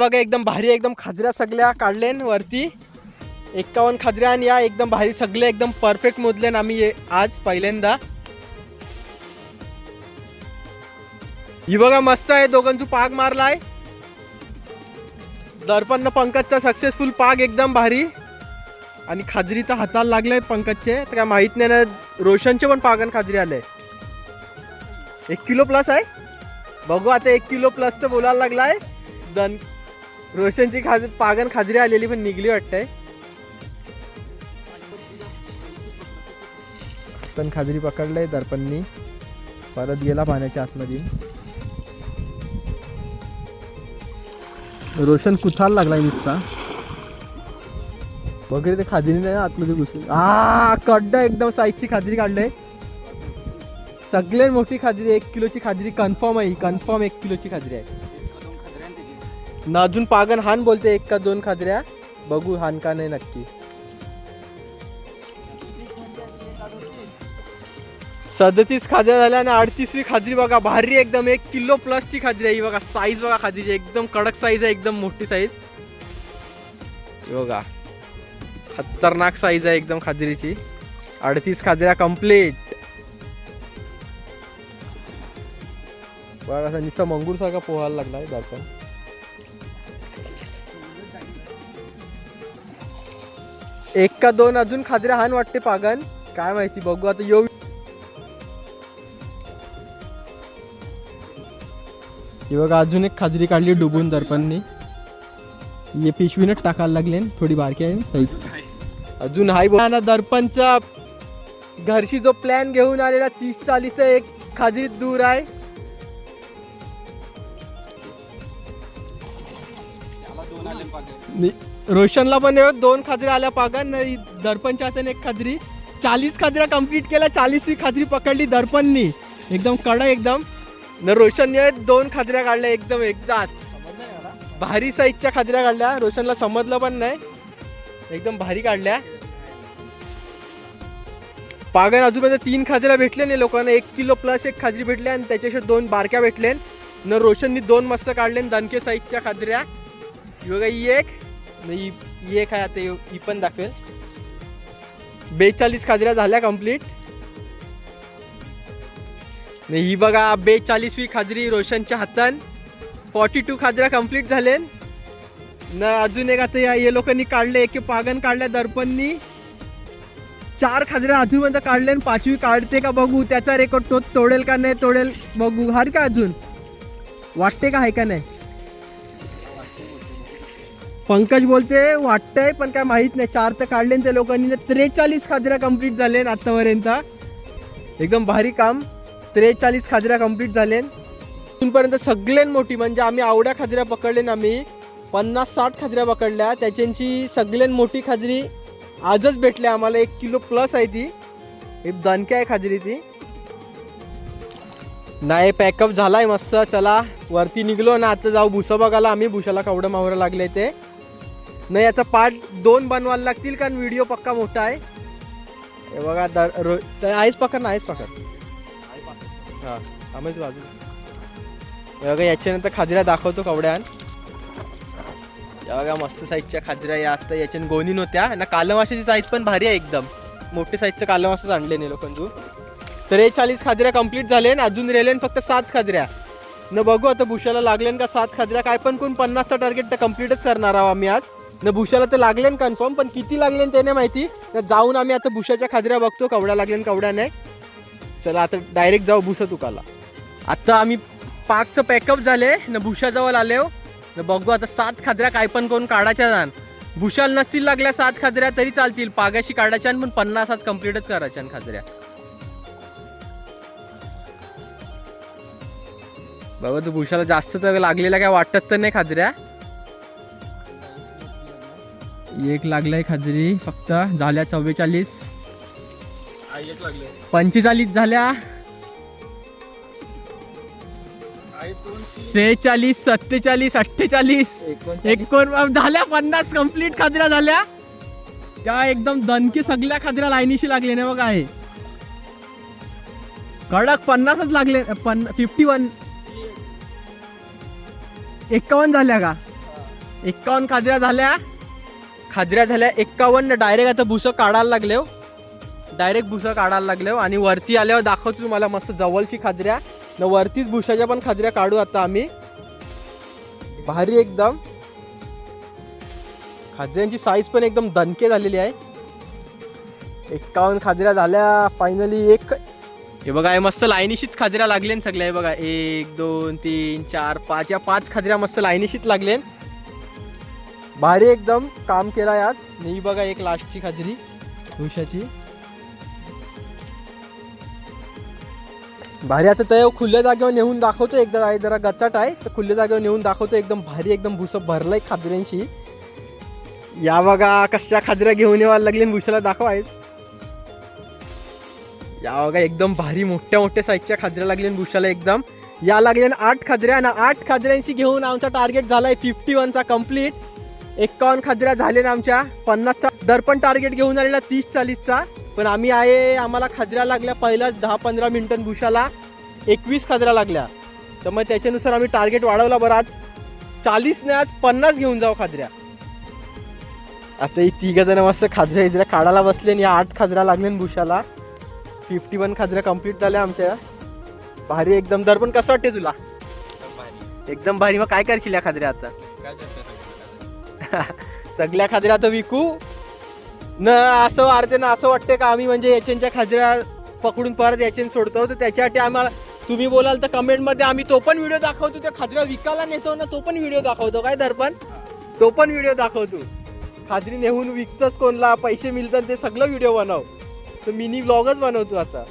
बघा एकदम भारी एकदम खाजऱ्या सगळ्या काढलेन वरती 51 खाजऱ्या आणि या एकदम भारी सगळे एकदम परफेक्ट मोजलेन आम्ही आज पहिल्यांदा. ही बघा मस्त आहे दोघांचा पाग मारलाय. दर्पण पंकजचा सक्सेसफुल पाग एकदम भारी आणि खाजरी तर हाताला लागलाय पंकजचे तर काय माहित नाही ना. रोशनचे पण पागन खाजरी आले 1 किलो प्लस आहे. बघू आता 1 किलो प्लस तर बोलायला लागलाय. रोशनची पागन खाजरी आलेली पण निघली वाटतंय. पण खाजरी पकडलंय दर्पणनी परत गेला पाण्याच्या आतमध्ये. रोशन कुथाला लागलाय नुसता वगैरे ते खाजरी नाही आतमध्ये घुसून. कडा एकदम साईजची खाजरी काढलंय. सगळ्यात मोठी खाजरी 1 किलोची खाजरी कन्फर्म आहे. कन्फर्म 1 किलोची खाजरी आहे ना. अजून पागन हान बोलते 1 का 2 खाजऱ्या. बघू हान का नाही नक्की. 37 खाजऱ्या झाल्या आणि 38वी खाजरी बघा भारी एकदम 1 किलो प्लसची खाजरी आहे. ही बघा साईज बघा खाजरीची एकदम कडक साईज आहे एकदम मोठी साईज. बघा खतरनाक साईज आहे एकदम खाजरीची. 38 खाजऱ्या कंप्लीट. बघा असा निचा मंगूर सारखा पोहायला लागलाय दर्पण. एक का 2 अजून खाजऱ्या हान वाटते पागन काय माहिती. बघू आता यो. ही बघा अजून एक खाजरी काढली डुबून दर्पणनी. ये पिशवीनच टाकायला लागले थोडी बारकी आहे अजून हाय. बोला ना दर्पणचा घरशी जो प्लॅन घेऊन आलेला 30-40 एक खाजरीत दूर आहे. रोशनला पण 2 खाजऱ्या आल्या पागन. दर्पणच्या हाताने 1 खाजरी. 40 खाजऱ्या कंप्लीट केल्या. 40वी खाजरी पकडली दर्पणनी एकदम कडा एकदम. न रोशनने 2 खाजऱ्या काढल्या एकदम एकदाच भारी साईजच्या खाजऱ्या काढल्या. रोशनला समजलं पण नाही एकदम भारी काढल्या. पागन आजूबाजूला 3 खाजऱ्या भेटले नाही लोकांना. 1 किलो प्लस 1 खाजरी भेटले आणि त्याच्याशी 2 बारक्या भेटले. न रोशननी 2 मस्त काढले दणके साईजच्या खाजऱ्या. बघा ही एक नाही ही एक आहे. आता ही पण दाखवेल. 42 खाजऱ्या झाल्या कंप्लीट. ही बघा 42वी खाजरी रोशनच्या हातान. 42 खाजऱ्या कंप्लीट झाले न. अजून एक आता या लोकांनी काढले. एक पागन काढल्या दर्पणनी. 4 खाजऱ्या अजूनपर्यंत काढले. 5वी काढते का बघू. त्याचा रेकॉर्ड तो तोडेल का नाही तोडेल बघू. हार का अजून वाटते का आहे का नाही. पंकज बोलते वाटतंय पण काय माहित नाही. 4 तर काढले त्या लोकांनी. 43 खाजऱ्या कंप्लीट झाले आतापर्यंत एकदम भारी काम. 43 खाजऱ्या कंप्लीट झाले अजूनपर्यंत. सगळ्यात मोठी म्हणजे आम्ही आवड्या खाजऱ्या पकडले ना. आम्ही 50-60 खाजऱ्या पकडल्या. त्याच्यांची सगळ्यात मोठी खाजरी आजच भेटल्या आम्हाला. 1 किलो प्लस आहे ती. एक दणक्या आहे खाजरी ती. नाही पॅकअप झालाय मस्त. चला वरती निघलो ना. आता जाऊ भुसा बघायला आम्ही. भुसाला कवडं मावरं लागले ते नाही. याचा पार्ट 2 बनवायला लागतील कारण व्हिडिओ पक्का मोठा आहे. हे बघा आईच पकड ना. आईच पकड. हा आम्हीच बाजू. बघा याच्यानंतर खाजऱ्या दाखवतो कवड्यान. बघा मस्त साईजच्या खाजऱ्या या. आता याच्यान गोणी नव्हत्या ना. कालमाशाची साईज पण भारी आहे एकदम. मोठे साईजचं कालमासच आणले नाही लोकांतून. 43 खाजऱ्या कंप्लीट झाले. अजून राहिले फक्त 7 खाजऱ्या न. बघू आता भुशाला लागले का 7 खाजऱ्या. काय पण कोण 50चा टार्गेट तर कम्प्लीटच करणार आहोत आम्ही आज न. भुशाला तर लागले कन्फर्म पण किती लागले त्याने माहिती. जाऊन आम्ही आता भुशाच्या खाजऱ्या बघतो कवड्या लागले कवड्या नाही. चला आता डायरेक्ट जाऊ भुसा तुकाला. आता आम्ही पाकचं पॅकअप झाले न. भुशाजवळ आले न. बघू आता 7 खाजऱ्या काय पण कोण काढायच्या जाण. भुशाल नसतील लागल्या 7 खाजऱ्या तरी चालतील. पागाशी काढायच्या पण 50 आज कम्प्लीटच करायच्या खाजऱ्या. बघा तू भुशाला जास्त तर लागलेला काय वाटत तर नाही खाजऱ्या. 1 लागलाय खाजरी फक्त. झाल्या 44. 45 झाल्या. 46 47 48 49 झाल्या. 50 कंप्लीट खाजऱ्या झाल्या. त्या एकदम दणके सगळ्या खाजऱ्या लाईनीशी लागले ना. बघा आहे कडक 50च लागले. 51 झाल्या का 51 खाजऱ्या झाल्या. 51. डायरेक्ट आता भुसं काढायला लागले हो. आणि वरती आल्यावर दाखवतो तुम्हाला मस्त जवळची खाजऱ्या न वरतीच भुसाच्या पण खाजऱ्या काढू आता आम्ही. भारी एकदम. खाजऱ्यांची साईज पण एकदम दणके झालेली आहे. 51 खाजऱ्या झाल्या फायनली. हे बघा, हे मस्त लाईनीशीच खाजऱ्या लागले सगळ्या. हे बघा 1 2 3 4 5 या 5 खाजऱ्या मस्त लाईनीशीच लागले. भारी एकदम काम केलं आज. ही बघा एक लास्टची खाजरी भुशाची. भारी. आता ते खुल्या जागेवर नेऊन दाखवतो एकदा. आहे जरा गचाट आहे तर खुल्या जागेवर नेऊन दाखवतो. एकदम भारी एकदम भुसं भरलंय खाजऱ्यांशी. या बघा कशा खाजऱ्या घेऊन यायला लागले भुशाला दाखवाय. या बघा एकदम भारी मोठ्या साईजच्या खाजऱ्या लागल्या भुशाला एकदम. या लागल्या 8 खाजऱ्या ना. 8 खाजऱ्यांशी घेऊन आमचा टार्गेट झालाय 51चा कम्प्लीट. 51 खाजऱ्या झाले ना आमच्या. 50चा दर्पण टार्गेट घेऊन आलेला 30-40चा. पण आम्ही आम्हाला खाजऱ्या लागल्या पहिल्याच 10-15 मिनिटां भुशाला 21 खाजऱ्या लागल्या. तर मग त्याच्यानुसार आम्ही टार्गेट वाढवला. बरं आज 40 नाही आज 50 घेऊन जाऊ खाजऱ्या. आता ही 3 जण मस्त खाजऱ्या काढायला बसले. या 8 खाजऱ्या लागल्या भुशाला. 51 खाजऱ्या कंप्लीट झाल्या आमच्या. भारी एकदम. दर्पण कसं वाटते तुला? एकदम भारी. मग काय करशील या खाजऱ्या आता? सगळ्या खाजऱ्या आता विकू न असं अर्धे ना. असं वाटते का आम्ही म्हणजे याच्यांच्या खाजऱ्या पकडून परत याच्यान सोडतो. तर त्याच्यासाठी आम्हाला तुम्ही बोलाल तर कमेंटमध्ये आम्ही तो पण व्हिडिओ दाखवतो. त्या खाजऱ्या विकायला नेतो ना तो पण व्हिडिओ दाखवतो. काय दर्पण? तो पण व्हिडिओ दाखवतो. खाजरी नेऊन विकतोच कोणला पैसे मिळतात ते सगळं व्हिडिओ बनव. तर मिनी व्लॉगच बनवतो आता.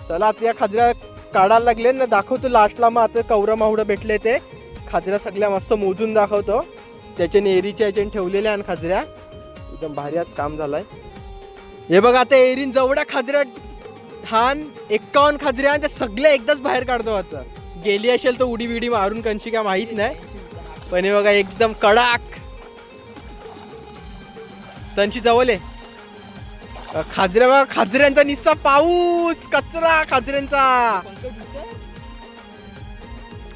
चला आता या खाजऱ्या काढायला लागले ना. दाखवतो लास्टला. मग आता कवरं मावडं भेटले ते खाजऱ्या सगळ्या मस्त मोजून दाखवतो. त्याच्याने एरीच्या याच्याने ठेवलेल्या आणि खाजऱ्या एकदम भारी आज काम झालंय. हे बघा आता एरीन जेवढ्या खाजऱ्या ठाण 51 खाजऱ्या त्या सगळ्या एकदाच बाहेर काढतो. आता गेली असेल तर उडी बिडी मारून कंशी काय माहित नाही. पण हे बघा एकदम कडाक त्यांची जवळ आहे खाजऱ्या. बघा खाजऱ्यांचा निस्सा पाऊस कचरा खाजऱ्यांचा.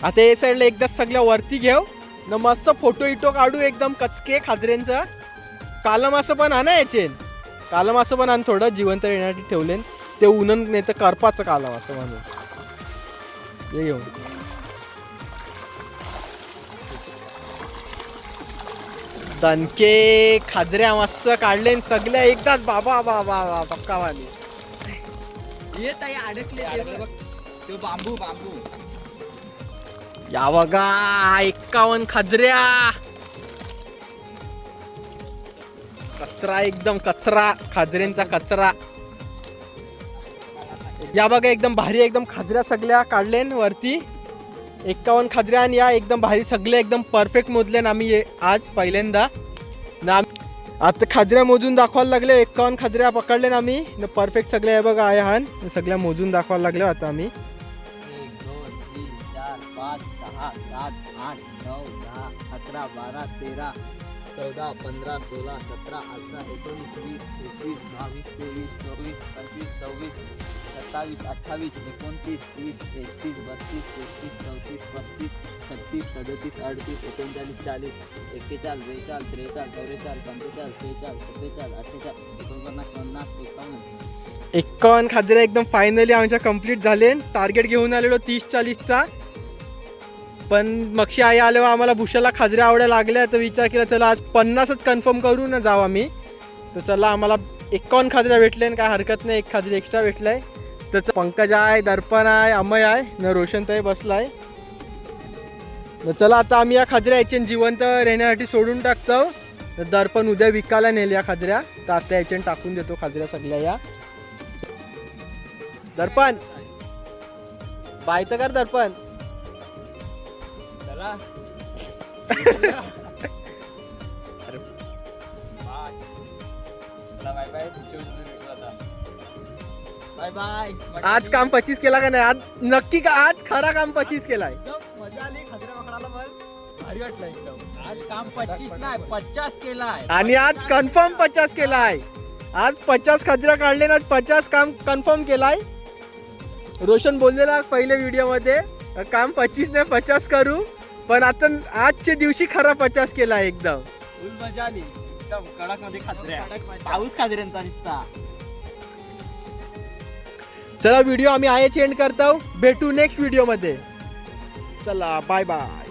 आता हे साईडला एकदाच सगळ्या वरती घेऊ न मस्त फोटो इटो काढू एकदम कचके खाजऱ्यांचा. कालम असं पण आणा याचे. कालम असं पण आण थोडं जिवंत येण्यासाठी ठेवले. ते उन्हन नाही तर करपाचं कालम असं म्हणून हे घेऊन. दणके खाजऱ्या मस्त काढले सगळ्या एकदाच. बाबा बाबा पक्का वाली येत आहे अडकले बांबू. या बघा 51 खाजऱ्या. कचरा एकदम कचरा खाजऱ्यांचा कचरा. या बघा एकदम भारी एकदम खाजऱ्या सगळ्या काढले वरती. 51 खाजऱ्या आणि या एकदम भारी सगळ्या एकदम परफेक्ट मोजले आम्ही आज पहिल्यांदा ना. आता खाजऱ्या मोजून दाखवायला लागले. 51 खाजऱ्या पकडले आम्ही न परफेक्ट सगळ्या. हे बघा आहे हान सगळ्या मोजून दाखवायला लागले आता आम्ही. 1 2 3 4 5 6 7 8 9 10 11 12 13 14 15 16 17 18 19 20 21 22 23 24 25 26 27 28 29 30 31 32 33 34 35 36 37 38 39 40 41 42 43 44 45 46 47 48 49 50 51 खाजऱ्या एकदम फायनली आमच्या कंप्लीट झाले. टार्गेट घेऊन आलेलो 30-40चा. पण मक्षी आई आल्यावर आम्हाला भुशाला खाजऱ्या आवड्या लागल्या. तर विचार केला चला आज 50च कन्फर्म करू ना जाऊ आम्ही. तर चला आम्हाला 51 खाजऱ्या भेटले. काय हरकत नाही. 1 खाजरी एक्स्ट्रा भेटलाय. तर पंकज आहे, दर्पण आहे, अमय आहे न रोशनताई बसलाय. चला आता आम्ही या खाजऱ्या याच्याने जिवंत राहण्यासाठी सोडून टाकतो. तर दर्पण उद्या विकायला नेल या खाजऱ्या. तर आता याच्याने टाकून देतो खाजऱ्या सगळ्या. या दर्पण बाय तर कर दर्पण. चला बाय बाय. आज काम 25 केला का नाही? आज नक्की का आज खरा काम 25 केलाय. मजा आली खाजऱ्या पकडायला. पण भारी वाटलं एकदम. आज काम 25 नाही 50 केलाय. आणि आज कन्फर्म 50 केलाय. आज 50 खाजऱ्या काढले ना. 50 काम कन्फर्म केलाय. रोशन बोललेला पहिल्या व्हिडिओ मध्ये काम 25 नाही 50 करू. पण आता आजच्या दिवशी खरा 50 केला एकदम. फुल मजा आली एकदम कडक मध्ये खात्र्या पाऊस खात्र्यांचा निसता. चला व्हिडिओ आम्ही आयच एंड करतो. भेटू नेक्स्ट व्हिडिओ मध्ये. चला बाय बाय.